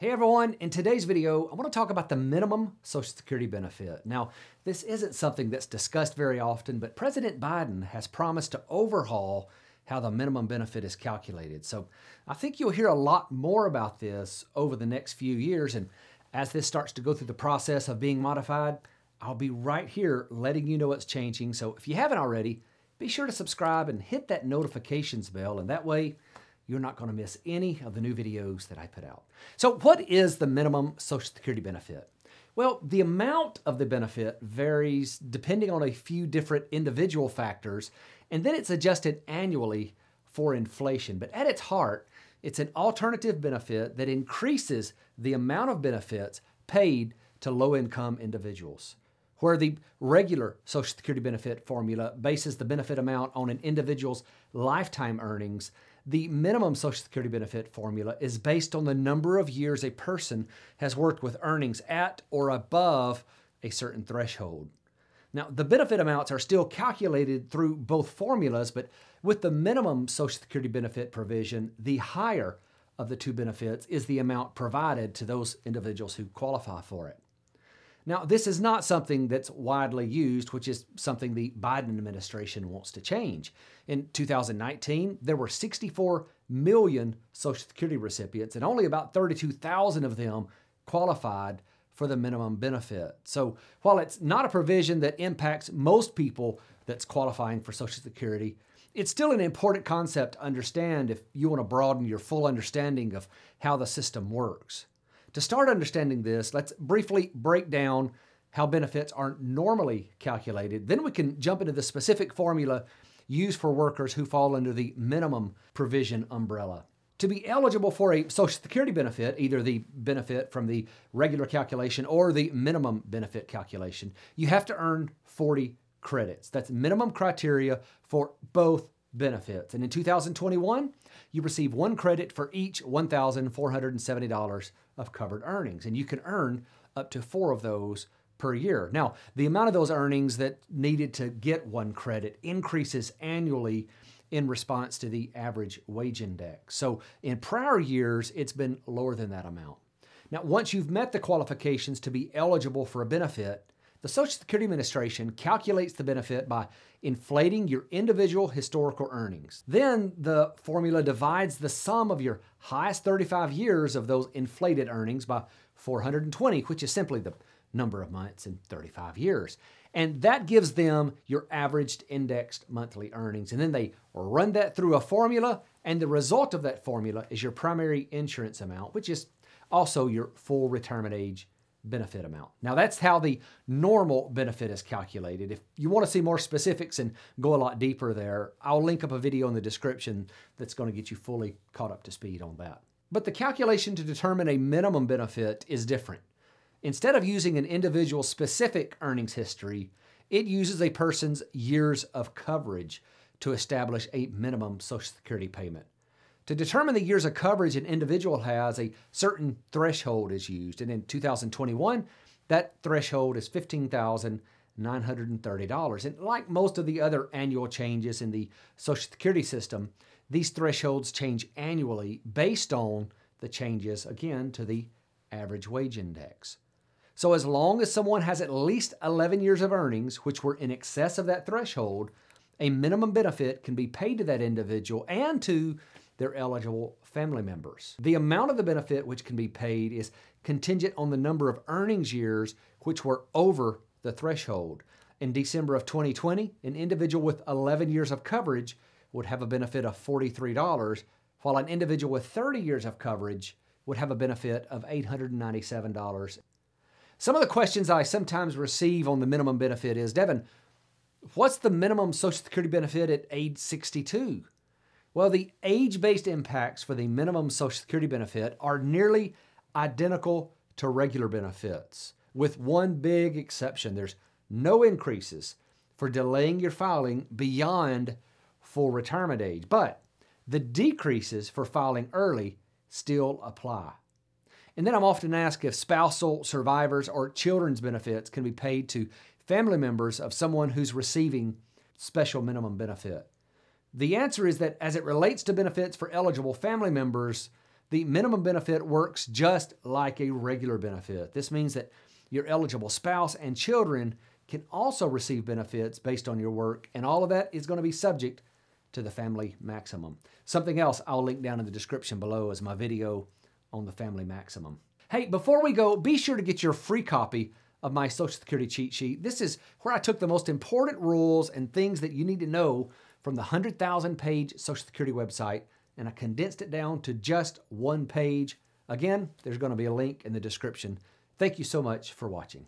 Hey everyone, in today's video, I want to talk about the minimum Social Security benefit. Now, this isn't something that's discussed very often, but President Biden has promised to overhaul how the minimum benefit is calculated. So I think you'll hear a lot more about this over the next few years. And as this starts to go through the process of being modified, I'll be right here letting you know what's changing. So if you haven't already, be sure to subscribe and hit that notifications bell. And that way, you're not going to miss any of the new videos that I put out. So what is the minimum Social Security benefit? Well, the amount of the benefit varies depending on a few different individual factors, and then it's adjusted annually for inflation. But at its heart, it's an alternative benefit that increases the amount of benefits paid to low-income individuals. Where the regular Social Security benefit formula bases the benefit amount on an individual's lifetime earnings, the minimum Social Security benefit formula is based on the number of years a person has worked with earnings at or above a certain threshold. Now, the benefit amounts are still calculated through both formulas, but with the minimum Social Security benefit provision, the higher of the two benefits is the amount provided to those individuals who qualify for it. Now, this is not something that's widely used, which is something the Biden administration wants to change. In 2019, there were 64 million Social Security recipients, and only about 32,000 of them qualified for the minimum benefit. So while it's not a provision that impacts most people that's qualifying for Social Security, it's still an important concept to understand if you want to broaden your full understanding of how the system works. To start understanding this, let's briefly break down how benefits are normally calculated. Then we can jump into the specific formula used for workers who fall under the minimum provision umbrella. To be eligible for a Social Security benefit, either the benefit from the regular calculation or the minimum benefit calculation, you have to earn 40 credits. That's minimum criteria for both benefits. And in 2021, you receive 1 credit for each $1,470 of covered earnings. And you can earn up to 4 of those per year. Now, the amount of those earnings that needed to get 1 credit increases annually in response to the average wage index. So in prior years, it's been lower than that amount. Now, once you've met the qualifications to be eligible for a benefit, the Social Security Administration calculates the benefit by inflating your individual historical earnings. Then the formula divides the sum of your highest 35 years of those inflated earnings by 420, which is simply the number of months in 35 years. And that gives them your averaged indexed monthly earnings. And then they run that through a formula, and the result of that formula is your primary insurance amount, which is also your full retirement age benefit amount. Now, that's how the normal benefit is calculated. If you want to see more specifics and go a lot deeper there, I'll link up a video in the description that's going to get you fully caught up to speed on that. But the calculation to determine a minimum benefit is different. Instead of using an individual's specific earnings history, it uses a person's years of coverage to establish a minimum Social Security payment. To determine the years of coverage an individual has, a certain threshold is used. And in 2021, that threshold is $15,930. And like most of the other annual changes in the Social Security system, these thresholds change annually based on the changes, again, to the average wage index. So as long as someone has at least 11 years of earnings, which were in excess of that threshold, a minimum benefit can be paid to that individual and to their eligible family members. The amount of the benefit which can be paid is contingent on the number of earnings years which were over the threshold. In December of 2020, an individual with 11 years of coverage would have a benefit of $43, while an individual with 30 years of coverage would have a benefit of $897. Some of the questions I sometimes receive on the minimum benefit is, Devin, what's the minimum Social Security benefit at age 62? Well, the age-based impacts for the minimum Social Security benefit are nearly identical to regular benefits, with one big exception. There's no increases for delaying your filing beyond full retirement age, but the decreases for filing early still apply. And then I'm often asked if spousal, survivors, or children's benefits can be paid to family members of someone who's receiving special minimum benefit. The answer is that as it relates to benefits for eligible family members, The minimum benefit works just like a regular benefit. This means that your eligible spouse and children can also receive benefits based on your work, and all of that is going to be subject to the family maximum. Something else I'll link down in the description below is my video on the family maximum. Hey, before we go, be sure to get your free copy of my Social Security cheat sheet. This is where I took the most important rules and things that you need to know from the 100,000-page Social Security website, and I condensed it down to just one page. Again, there's going to be a link in the description. Thank you so much for watching.